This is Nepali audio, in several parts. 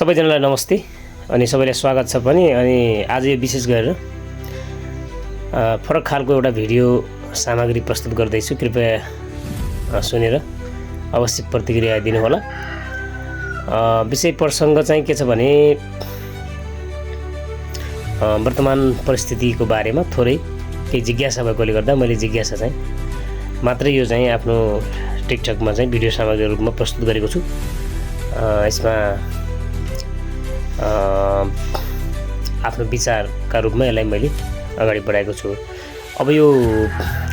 सबैजनालाई नमस्ते अनि सबैलाई स्वागत छ पनि। अनि आज यो विशेष गरेर फरक खालको एउटा भिडियो सामग्री प्रस्तुत गर्दैछु। कृपया सुनेर अवश्य प्रतिक्रिया दिनुहोला। विषय प्रसङ्ग चाहिँ के छ भने वर्तमान परिस्थितिको बारेमा थोरै केही जिज्ञासा भएकोले गर्दा मैले जिज्ञासा चाहिँ मात्रै यो चाहिँ आफ्नो टिकटकमा चाहिँ भिडियो सामग्री रूपमा प्रस्तुत गरेको छु। यसमा आफ्नो विचारका रूपमा यसलाई मैले अगाडि बढाएको छु। अब यो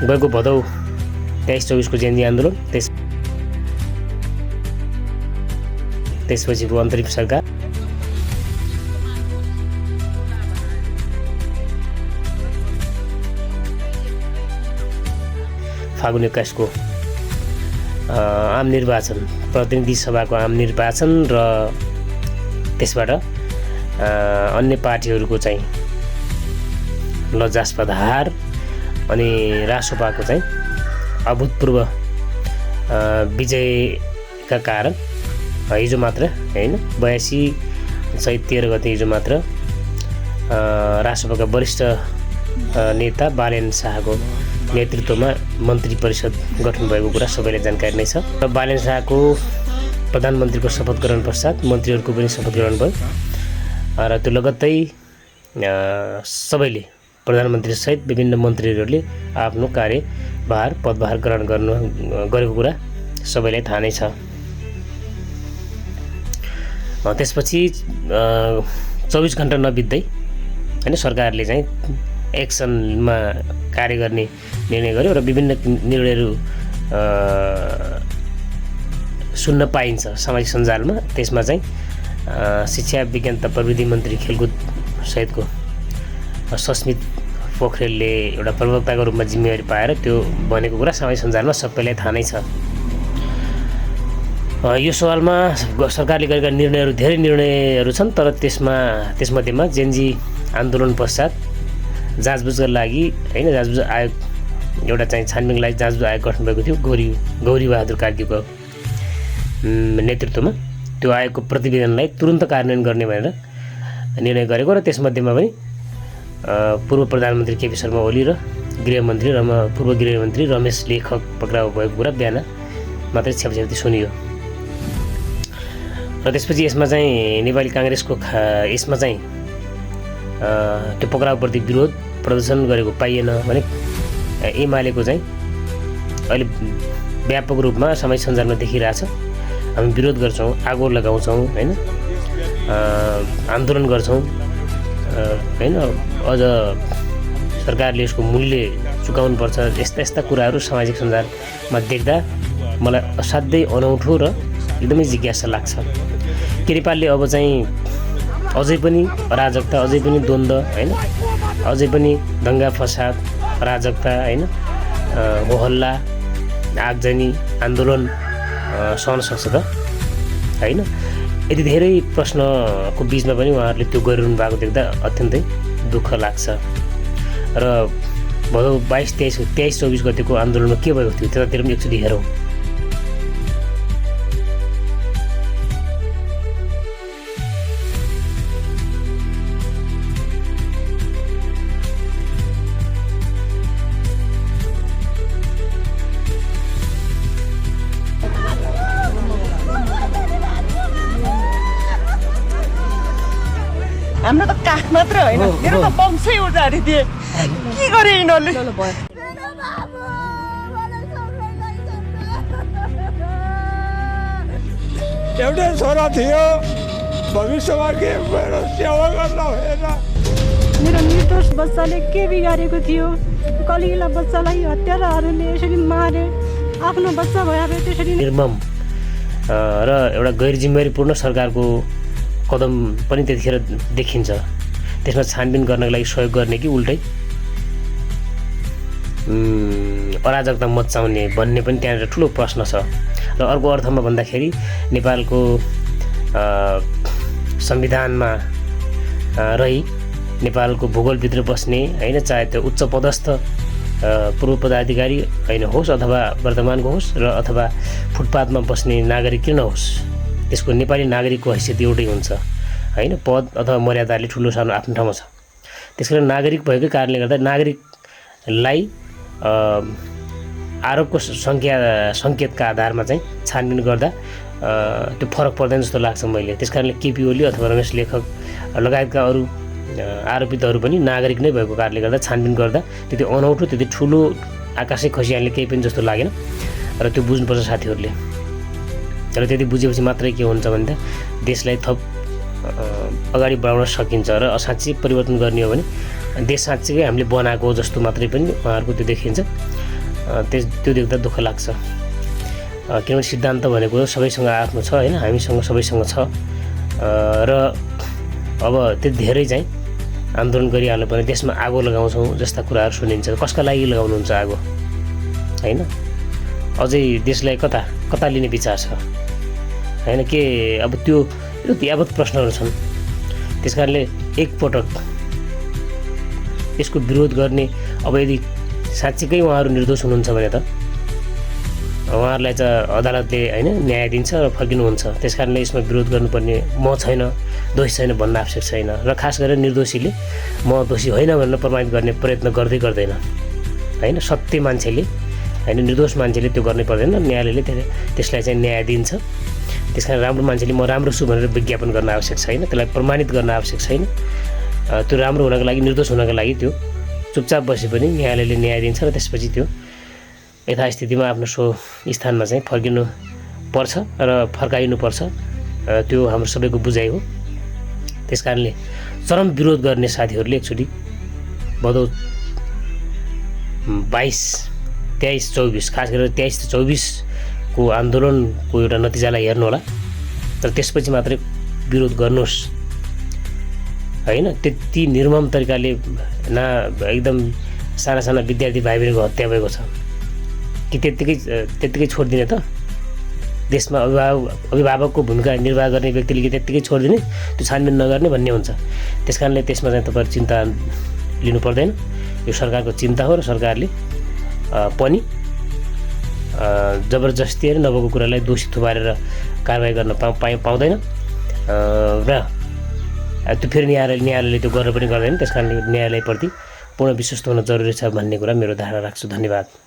गएको भदौ 23-24 को जेएनजी आन्दोलन, त्यसपछिको अन्तरिम सरकार, फागुन 21 को आम निर्वाचन, प्रतिनिधि सभाको आम निर्वाचन र त्यसबाट अन्य पार्टीहरूको चाहिँ लज्जास्पद हार अनि रासोपाको चाहिँ अभूतपूर्व विजयका कारण हिजो मात्र हैन 82 चैत 13 गते हिजो मात्र रासोपाका वरिष्ठ नेता बालेन शाहको नेतृत्वमा मन्त्री परिषद गठन भएको कुरा सबैलाई जानकारी नै छ। र बालेन शाहको प्रधानमन्त्रीको शपथ ग्रहण पश्चात मन्त्रीहरूको पनि शपथ ग्रहण भयो र त्यो लगत्तै सबैले प्रधानमन्त्री सहित विभिन्न मन्त्रीहरूले आफ्नो कार्यभार पदभार ग्रहण गरेको कुरा सबैलाई थाहा नै छ। त्यसपछि 24 घण्टा नबित्दै हैन सरकारले चाहिँ एक्सनमा कार्य गर्ने निर्णय गर्यो र विभिन्न निर्णयहरू सुन्न पाइन्छ सामाजिक सञ्जालमा। त्यसमा चाहिँ शिक्षा विज्ञान तथा प्रविधि मन्त्री खेलकुद सहितको सस्मित पोखरेलले एउटा प्रवक्ताको रूपमा जिम्मेवारी पाएर त्यो भनेको कुरा सामाजिक सञ्जालमा सबैलाई थाहा नै छ। यो सवालमा सरकारले गरेका निर्णयहरू धेरै निर्णयहरू छन्, तर त्यसमध्येमा जेएनजी आन्दोलन पश्चात जाँचबुझका लागि हैन जाँचबुझ आयोग एउटा चाहिँ छानबिनको लागि जाँचबुझ आयोग गठन भएको थियो गौरी बहादुर कार्कीको नेतृत्वमा। त्यो आयोगको प्रतिवेदनलाई तुरन्त कार्यान्वयन गर्ने भनेर निर्णय गरेको र त्यसमध्येमा पनि पूर्व प्रधानमन्त्री केपी शर्मा ओली र पूर्व गृहमन्त्री रमेश लेखक पक्राउ भएको कुरा बिहान मात्रै छ्यापछ्याप्ती सुनियो। र त्यसपछि यसमा चाहिँ नेपाली काङ्ग्रेसको यसमा चाहिँ त्यो पक्राउप्रति विरोध प्रदर्शन गरेको पाइएन भने एमालेको चाहिँ अहिले व्यापक रूपमा सामाजिक सञ्जालमा देखिरहेछ। हामी विरोध गर्छौँ, आगो लगाउँछौँ हैन, आन्दोलन गर्छौँ हैन, अझ सरकारले यसको मूल्य चुकाउनुपर्छ, यस्ता कुराहरू सामाजिक सञ्जालमा देख्दा मलाई असाध्यै अनौठो र एकदमै जिज्ञासा लाग्छ। के नेपालले अब चाहिँ अझै पनि अराजकता, अझै पनि द्वन्द्व हैन, अझै पनि दङ्गा फसाद, अराजकता हैन, होहल्ला, आगजनी, आन्दोलन सहन सक्छ त हैन? यति धेरै प्रश्नको बीचमा पनि उहाँहरूले त्यो गरिरहनु भएको देख्दा अत्यन्तै दुःख लाग्छ। र भदौ 23-24 गतेको आन्दोलनमा के भएको थियो त्यतातिर पनि एकचोटि हेरौँ। हाम्रो त काठ मात्र होइन, मेरो त वंशै उजाडिदिए। के गरे यिनीहरूले? एउटै छोरा थियो, भविष्यमा के मेरो सेवा गर्न भएन। मेरो निर्दोष बच्चाले के बिगारेको थियो? कलिला बच्चालाई हत्याराहरूले यसरी मारे, आफ्नो बच्चा भए त्यसरी निर्मम र एउटा गैर जिम्मेवारीपूर्ण सरकारको कदम पनि त्यतिखेर देखिन्छ। त्यसमा छानबिन गर्नको लागि सहयोग गर्ने कि उल्टै अराजकता मचाउने भन्ने पनि त्यहाँनिर ठुलो प्रश्न छ। र अर्को अर्थमा भन्दाखेरि नेपालको संविधानमा रही नेपालको भूगोलभित्र बस्ने हैन, चाहे त्यो उच्च पदस्थ पूर्व पदाधिकारी हैन होस् अथवा वर्तमानको होस् र अथवा फुटपाथमा बस्ने नागरिक किन नहोस्, त्यसको नेपाली नागरिकको हैसियत एउटै हुन्छ। होइन, पद अथवा मर्यादाले ठुलो सानो आफ्नो ठाउँमा छ। त्यसकारण नागरिक भएकै कारणले गर्दा नागरिकलाई आरोपको सङ्केतका आधारमा चाहिँ छानबिन गर्दा त्यो फरक पर्दैन जस्तो लाग्छ मैले। त्यसकारणले केपी ओली अथवा रमेश लेखक लगायतका अरू आरोपितहरू पनि नागरिक नै भएको कारणले गर्दा छानबिन गर्दा त्यति अनौठो त्यति ठुलो आकाशै खसिहाल्ने केही पनि जस्तो लागेन र त्यो बुझ्नुपर्छ साथीहरूले। र त्यति बुझेपछि मात्रै के हुन्छ भन्दा देशलाई थप अगाडि बढाउन सकिन्छ र असाँच्चै परिवर्तन गर्ने हो भने देश साँच्चीकै हामीले बनाएको जस्तो मात्रै पनि उहाँहरूको त्यो देखिन्छ। त्यो देख्दा दुःख लाग्छ, किनभने सिद्धान्त भनेको सबैसँग आफ्नो छ होइन, हामीसँग सबैसँग छ र अब त्यो धेरै चाहिँ आन्दोलन गरिहाल्नु पर्ने, देशमा आगो लगाउँछौँ जस्ता कुराहरू सुनिन्छ। कसका लागि लगाउनुहुन्छ आगो होइन? अझै देशलाई कता लिने विचार छ होइन? के अब त्यो यावत प्रश्नहरू छन्। त्यस कारणले एकपटक यसको विरोध गर्ने, अब यदि साँच्चीकै उहाँहरू निर्दोष हुनुहुन्छ भने त उहाँहरूलाई चाहिँ अदालतले होइन न्याय दिन्छ र फर्किनुहुन्छ। त्यस कारणले यसमा विरोध गर्नुपर्ने म छैन, दोषी छैन भन्न आवश्यक छैन। र खास गरेर निर्दोषीले म दोषी होइन भनेर प्रमाणित गर्ने प्रयत्न गर्दैन होइन। सत्य मान्छेले होइन, निर्दोष मान्छेले त्यो गर्नै पर्दैन, न्यायालयले त्यसलाई चाहिँ न्याय दिन्छ। त्यस कारण राम्रो मान्छेले म राम्रो छु भनेर विज्ञापन गर्न आवश्यक छैन, त्यसलाई प्रमाणित गर्न आवश्यक छैन। त्यो राम्रो हुनको लागि, निर्दोष हुनको लागि त्यो चुपचाप बसे पनि न्यायालयले न्याय दिन्छ र त्यसपछि त्यो यथास्थितिमा आफ्नो स्थानमा चाहिँ फर्किनु पर्छ र फर्काइनुपर्छ। त्यो हाम्रो सबैको बुझाइ हो। त्यस कारणले चरम विरोध गर्ने साथीहरूले एकचोटि भदौ 22, 23, 24 खास गरेर 23 र 24को आन्दोलनको एउटा नतिजालाई हेर्नु होला, तर त्यसपछि मात्रै विरोध गर्नुहोस् होइन। त्यति निर्मम तरिकाले एकदम साना विद्यार्थी भाइ बहिनीको हत्या भएको छ कि त्यत्तिकै छोडिदिने त? देशमा अभिभावकको भूमिका निर्वाह गर्ने व्यक्तिले कि त्यत्तिकै छोडिदिने, त्यो छानबिन नगर्ने भन्ने हुन्छ। त्यस कारणले त्यसमा चाहिँ तपाईँहरू चिन्ता लिनु पर्दैन। यो सरकारको चिन्ता हो र सरकारले पनि जबरजस्ती नभएको कुरालाई दोषी थुपारेर कारबाही गर्न पाउँदैन र त्यो फेरि न्यायालयले त्यो गर्न पनि गर्दैन। त्यस कारणले न्यायालयप्रति पूर्ण विश्वस्त हुन जरुरी छ भन्ने कुरा मेरो धारणा राख्छु। धन्यवाद।